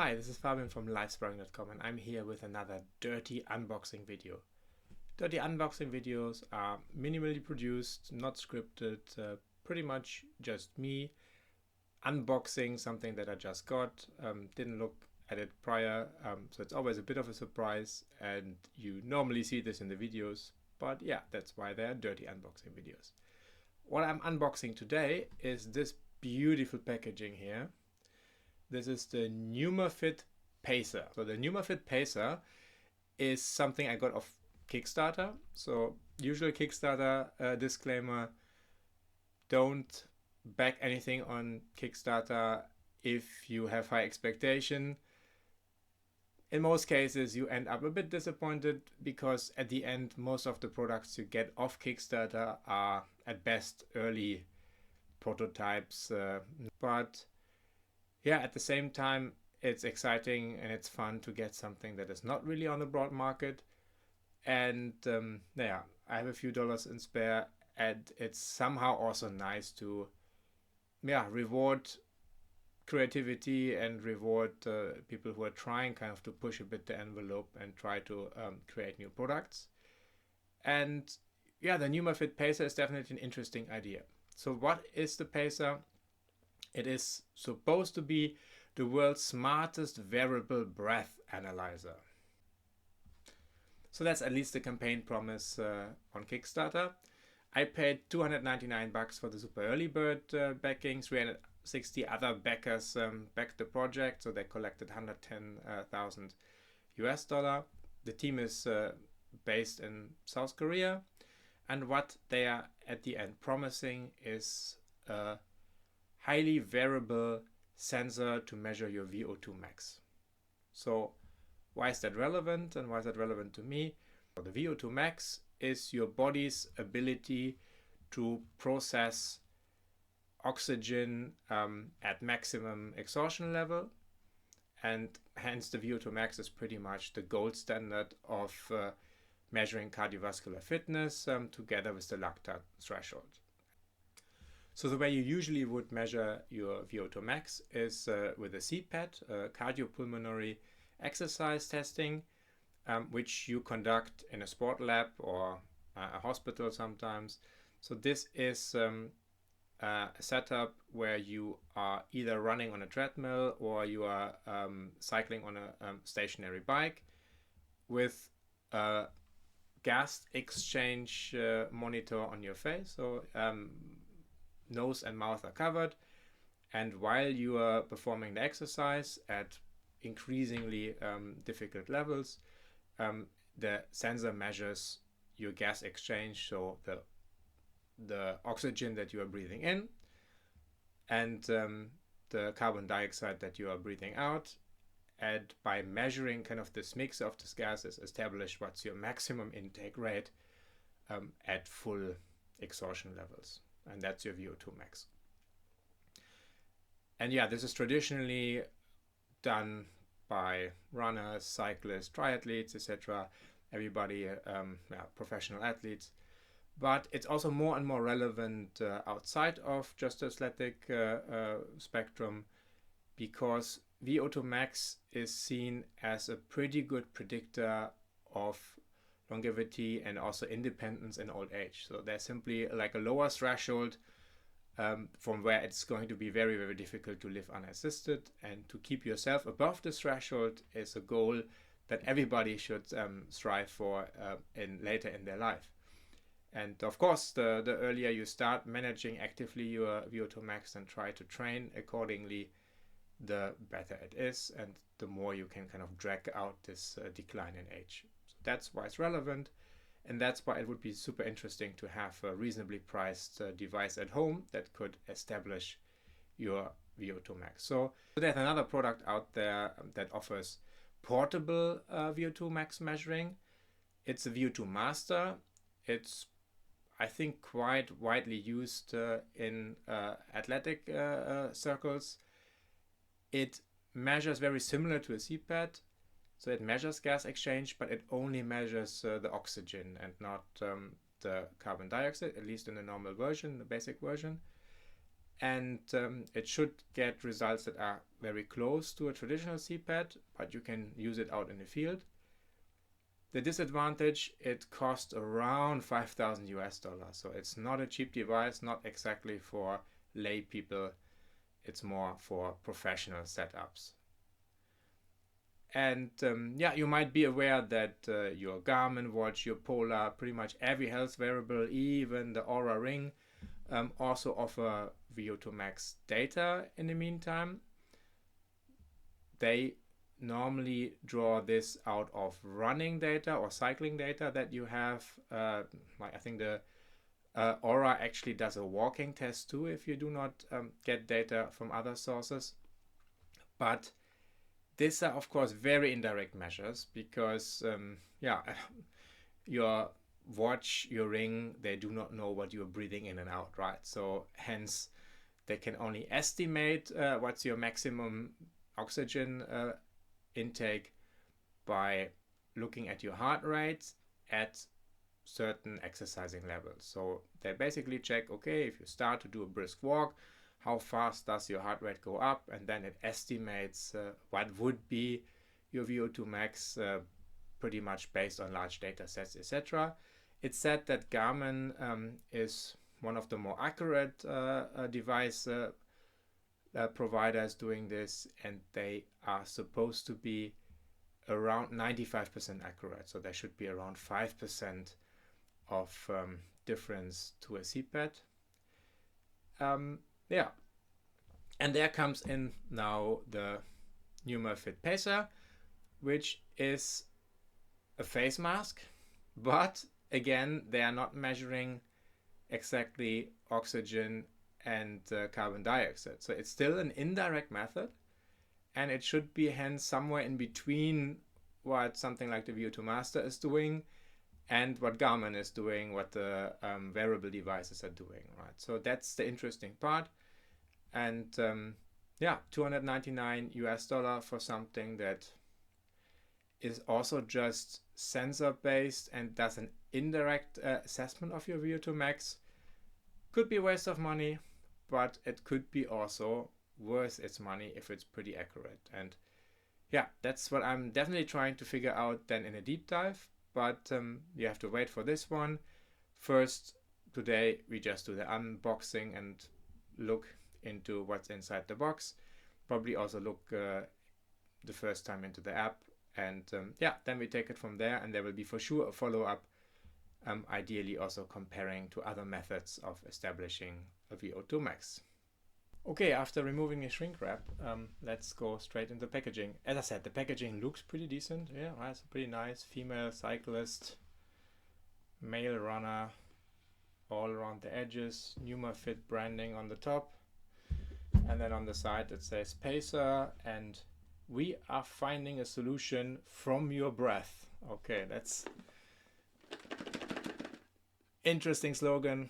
Hi, this is Fabian from Life-Sparring.com and I'm here with another dirty unboxing video. Dirty unboxing videos are minimally produced, not scripted, pretty much just me unboxing something that I just got, didn't look at it prior, so it's always a bit of a surprise and you normally see this in the videos, but yeah, that's why they're dirty unboxing videos. What I'm unboxing today is this beautiful packaging here. This is the Neumafit Pacer. So the Neumafit Pacer is something I got off Kickstarter. So usual Kickstarter disclaimer, don't back anything on Kickstarter if you have high expectation. In most cases you end up a bit disappointed because at the end most of the products you get off Kickstarter are at best early prototypes, but yeah, at the same time, it's exciting and it's fun to get something that is not really on the broad market. And yeah, I have a few dollars in spare, and it's somehow also nice to reward creativity and reward people who are trying kind of to push a bit the envelope and try to create new products. And yeah, the Neumafit Pacer is definitely an interesting idea. So what is the Pacer? It is supposed to be the world's smartest wearable breath analyzer. So that's at least the campaign promise on Kickstarter. I paid $299 for the super early bird backing. 360 other backers backed the project, so they collected $110,000 US. The team is based in South Korea, and what they are at the end promising is highly variable sensor to measure your VO2 max. So why is that relevant and why is that relevant to me? The VO2 max is your body's ability to process oxygen at maximum exhaustion level, and hence the VO2 max is pretty much the gold standard of measuring cardiovascular fitness together with the lactate threshold. So the way you usually would measure your VO2 max is with a CPAT, cardiopulmonary exercise testing, which you conduct in a sport lab or a hospital sometimes. So this is a setup where you are either running on a treadmill or you are cycling on a stationary bike with a gas exchange monitor on your face. So nose and mouth are covered, and while you are performing the exercise at increasingly difficult levels, the sensor measures your gas exchange, so the oxygen that you are breathing in and the carbon dioxide that you are breathing out, and by measuring kind of this mix of these gases establish what's your maximum intake rate at full exhaustion levels. And that's your VO2 max. And yeah, this is traditionally done by runners, cyclists, triathletes, etc. Everybody, professional athletes. But it's also more and more relevant outside of just the athletic spectrum, because VO2 max is seen as a pretty good predictor of longevity and also independence in old age. So there's simply like a lower threshold from where it's going to be very, very difficult to live unassisted, and to keep yourself above this threshold is a goal that everybody should strive for later in their life. And of course, the earlier you start managing actively your VO2 max and try to train accordingly, the better it is, and the more you can kind of drag out this decline in age. That's why it's relevant, and that's why it would be super interesting to have a reasonably priced device at home that could establish your VO2 max. So there's another product out there that offers portable VO2 max measuring. It's a VO2 Master. It's, I think, quite widely used in athletic circles. It measures very similar to a CPAT. So it measures gas exchange, but it only measures the oxygen and not the carbon dioxide, at least in the normal version, the basic version. and it should get results that are very close to a traditional CPAP, but you can use it out in the field. The disadvantage, it costs around 5,000 US dollars, so it's not a cheap device, not exactly for lay people, it's more for professional setups. And yeah, you might be aware that your Garmin watch, your Polar, pretty much every health wearable, even the Oura Ring, also offer VO2 Max data in the meantime. They normally draw this out of running data or cycling data that you have. Like I think the Oura actually does a walking test too if you do not get data from other sources. But these are of course very indirect measures because yeah, your watch, your ring, they do not know what you're breathing in and out, right? So hence they can only estimate what's your maximum oxygen intake by looking at your heart rate at certain exercising levels. So they basically check, okay, if you start to do a brisk walk, how fast does your heart rate go up, and then it estimates what would be your VO2 max, pretty much based on large data sets, etc. It's said that Garmin is one of the more accurate device providers doing this, and they are supposed to be around 95% accurate, so there should be around 5% of difference to a CPAP. Yeah, and there comes in now the Neumafit Pacer, which is a face mask, but again they are not measuring exactly oxygen and carbon dioxide, so it's still an indirect method, and it should be hence somewhere in between what something like the VO2 Master is doing and what Garmin is doing, what the wearable devices are doing, right? So that's the interesting part. And yeah, $299 US for something that is also just sensor based and does an indirect assessment of your VO2 max could be a waste of money, but it could be also worth its money if it's pretty accurate. And yeah, that's what I'm definitely trying to figure out then in a deep dive, but you have to wait for this one. First, today we just do the unboxing and look into what's inside the box, probably also look the first time into the app, and yeah, then we take it from there, and there will be for sure a follow-up, ideally also comparing to other methods of establishing a VO2 max. Okay, after removing the shrink wrap, let's go straight into packaging. As I said, the packaging looks pretty decent. Yeah, it's pretty nice. Female cyclist, male runner, all around the edges. Neumafit branding on the top. And then on the side it says Pacer, and we are finding a solution from your breath. Okay, that's interesting slogan.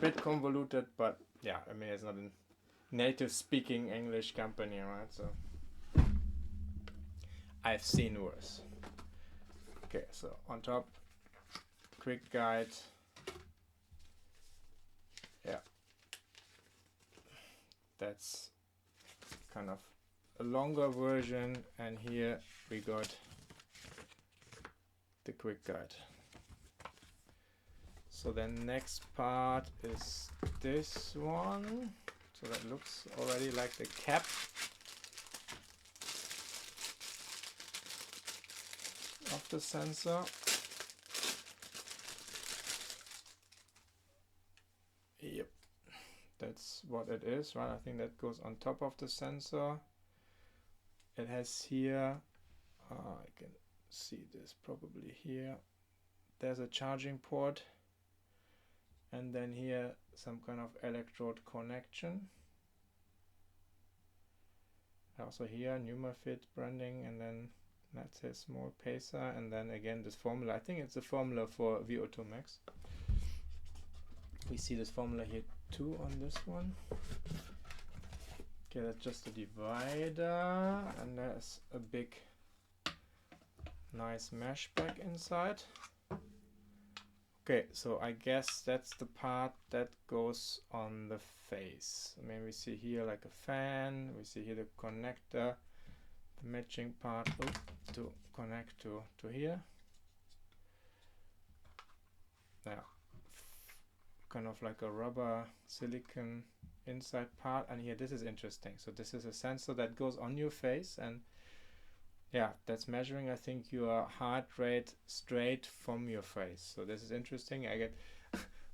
Bit convoluted, but yeah, I mean, it's not a native speaking English company, right? So I've seen worse. Okay, so on top, quick guide. Yeah, that's kind of a longer version, and here we got the quick guide. So the next part is this one. So that looks already like the cap. Of the sensor. Yep, that's what it is, right? I think that goes on top of the sensor. It has here, I can see this probably here. There's a charging port. And then here some kind of electrode connection. Also here Neumafit branding, and then that says small Pacer, and then again this formula. I think it's a formula for VO2 max. We see this formula here too on this one. Okay, that's just a divider, and there's a big nice mesh pack inside. Okay, so I guess that's the part that goes on the face. I mean, we see here like a fan, we see here the connector, the matching part to connect to here. Yeah, kind of like a rubber silicone inside part. And here, this is interesting. So this is a sensor that goes on your face, and yeah, that's measuring, I think, your heart rate straight from your face. So this is interesting. I get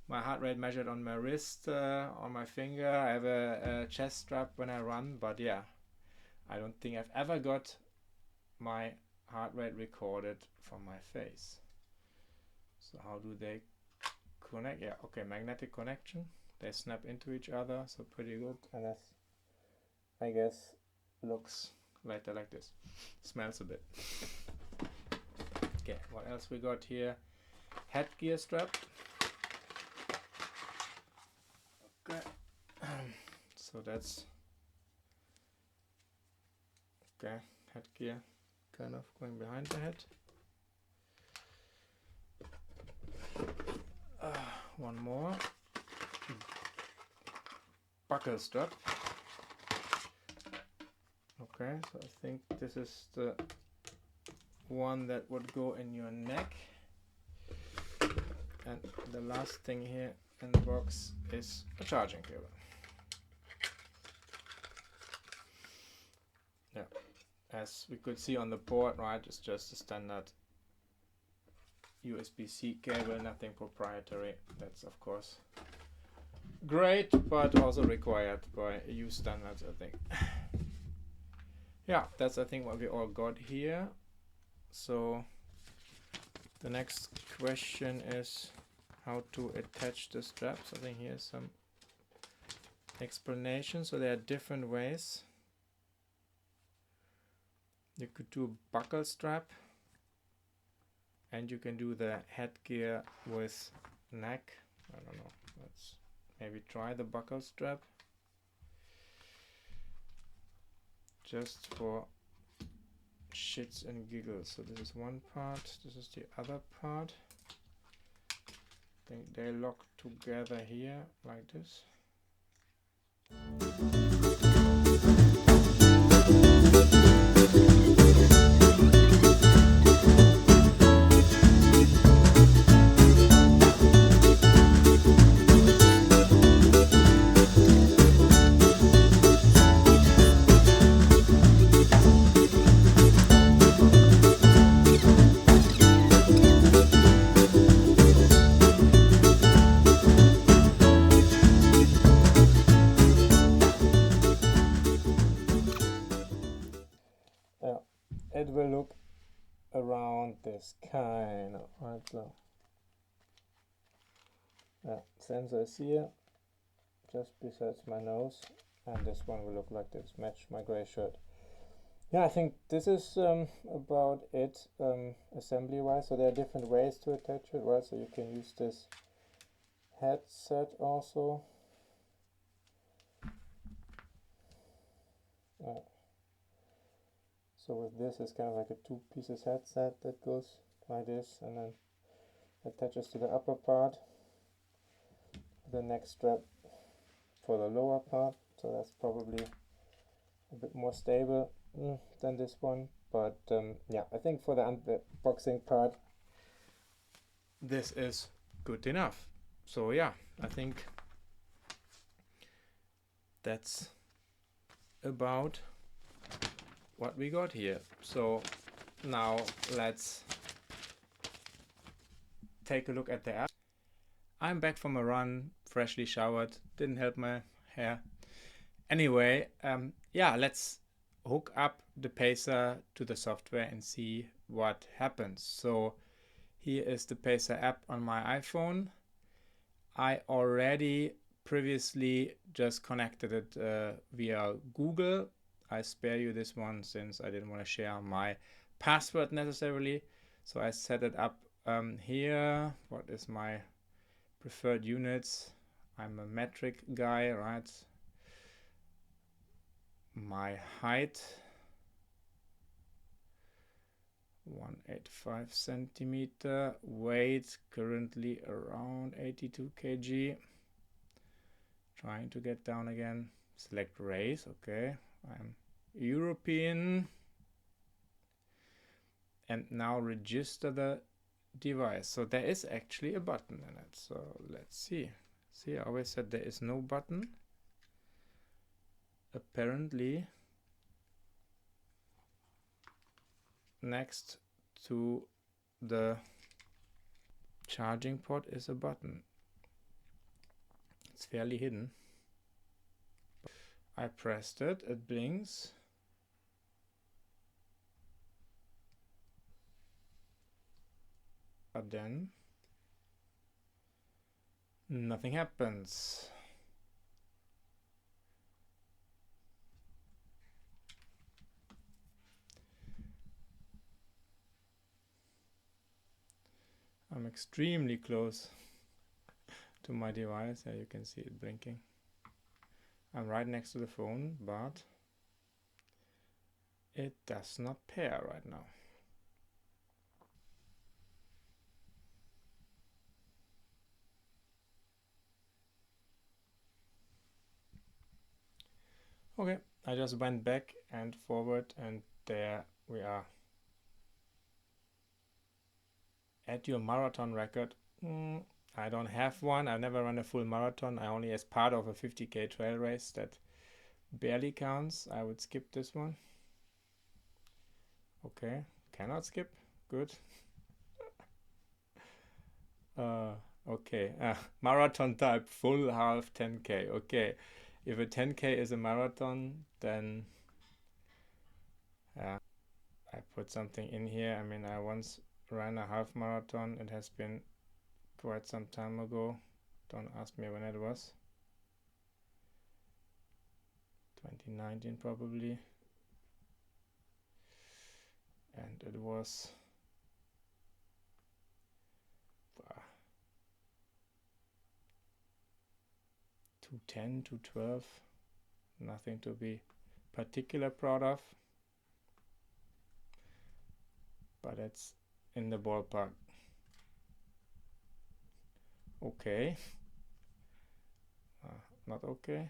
my heart rate measured on my wrist, on my finger. I have a chest strap when I run, but yeah, I don't think I've ever got my heart rate recorded from my face. So how do they connect? Yeah, okay, magnetic connection. They snap into each other, so pretty good. And that's, I guess, looks later like this. Smells a bit. Okay, what else we got here? Headgear strap. Okay, so that's okay. Headgear kind of going behind the head. One more. Buckle strap. Okay, so I think this is the one that would go in your neck. And the last thing here in the box is a charging cable. Yeah, as we could see on the board, right, it's just a standard USB-C cable, nothing proprietary. That's of course great, but also required by EU standards, I think. Yeah, that's I think what we all got here. So the next question is how to attach the straps. I think here's some explanation. So there are different ways. You could do a buckle strap, and you can do the headgear with neck. I don't know. Let's maybe try the buckle strap. Just for shits and giggles. So this is one part, this is the other part. I think they lock together here like this. It will look around this kind of, right? So sensor is here, just besides my nose, and this one will look like this, match my gray shirt. Yeah, I think this is about it assembly wise. So there are different ways to attach it, right? So you can use this headset also. So with this, it's kind of like a 2-pieces headset that goes like this and then attaches to the upper part. The neck strap for the lower part, so that's probably a bit more stable than this one. But yeah, I think for the unboxing part, this is good enough. So yeah, I think that's about what we got here. So now let's take a look at the app. I'm back from a run, freshly showered, didn't help my hair. Anyway, yeah, let's hook up the Pacer to the software and see what happens. So here is the Pacer app on my iPhone. I already previously just connected it via Google. I spare you this one since I didn't want to share my password necessarily. So I set it up here. What is my preferred units? I'm a metric guy, right? My height. 185 centimeter, weight currently around 82 kg. Trying to get down again. Select race, okay. I'm European. And now register the device. So there is actually a button in it. So let's see. See, I always said there is no button. Apparently, next to the charging port is a button. It's fairly hidden. I pressed it, it blinks. But then nothing happens. I'm extremely close to my device. There you can see it blinking. I'm right next to the phone, but it does not pair right now. Okay, I just went back and forward, and there we are. Add your marathon record. I don't have one. I've never run a full marathon. I only as part of a 50k trail race that barely counts. I would skip this one. Okay, cannot skip. Good. Okay, marathon type, full, half, 10k. Okay, if a 10k is a marathon, then I put something in here. I mean, I once ran a half marathon. It has been quite some time ago. Don't ask me when it was. 2019 probably. And it was 210, 212. Nothing to be particular proud of, but it's in the ballpark. Okay. Not okay.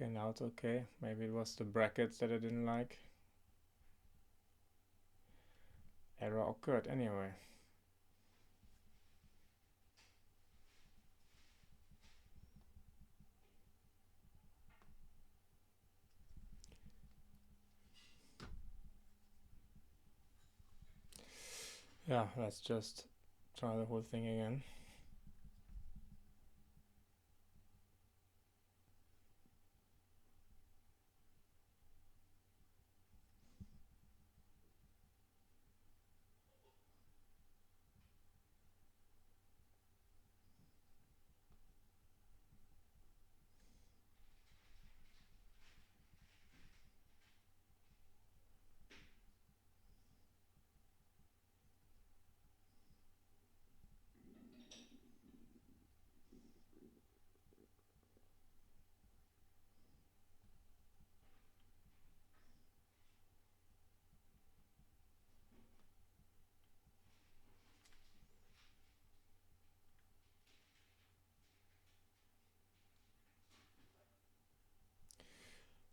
Okay, now it's okay. Maybe it was the brackets that I didn't like. Error occurred anyway. Yeah, let's just try the whole thing again.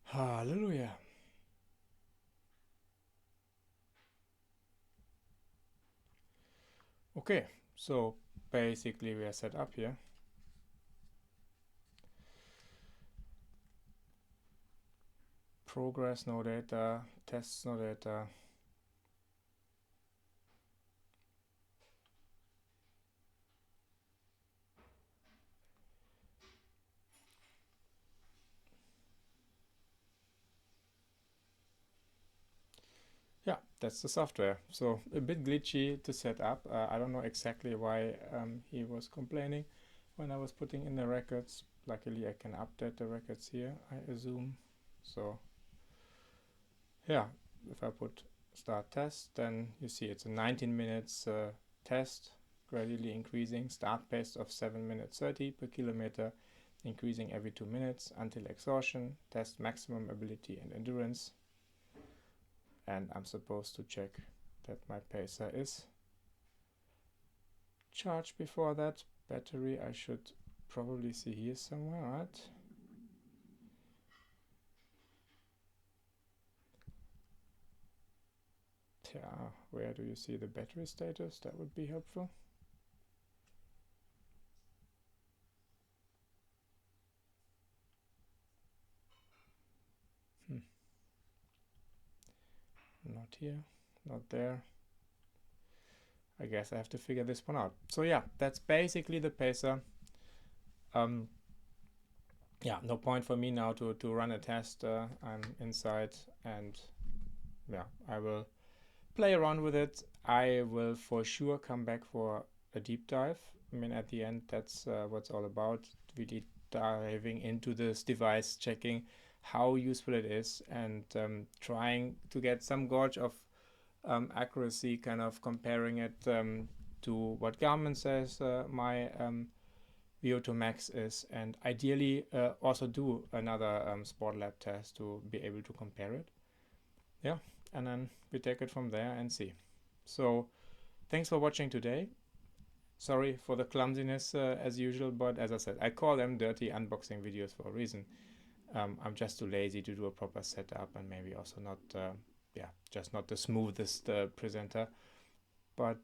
Hallelujah. Okay, so basically we are set up here. Progress, no data. Tests, no data. Yeah, that's the software. So a bit glitchy to set up. I don't know exactly why he was complaining when I was putting in the records. Luckily I can update the records here, I assume. So yeah, if I put start test, then you see it's a 19 minutes test, gradually increasing, start pace of 7 minutes 30 per kilometer, increasing every 2 minutes until exhaustion, test maximum ability and endurance. And I'm supposed to check that my pacer is charged before that. Battery I should probably see here somewhere, right? Yeah, where do you see the battery status? That would be helpful. Not here, not there. I guess I have to figure this one out. So yeah, that's basically the pacer. Yeah, no point for me now to run a test. I'm inside, and yeah, I will play around with it. I will for sure come back for a deep dive. I mean, at the end, that's what's all about. Really diving into this device, checking how useful it is, and trying to get some gauge of accuracy, kind of comparing it to what Garmin says my VO2 Max is, and ideally also do another Sport Lab test to be able to compare it. Yeah, and then we take it from there and see. So thanks for watching today. Sorry for the clumsiness as usual, but as I said, I call them dirty unboxing videos for a reason. I'm just too lazy to do a proper setup, and maybe also not just not the smoothest presenter, but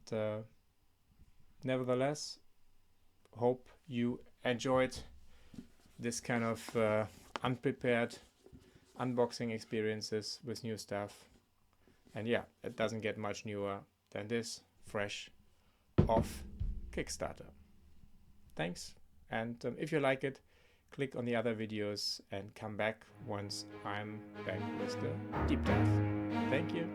nevertheless, hope you enjoyed this kind of unprepared unboxing experiences with new stuff. And yeah, it doesn't get much newer than this, fresh off Kickstarter. Thanks, and if you like it, click on the other videos and come back once I'm back with the deep dive. Thank you.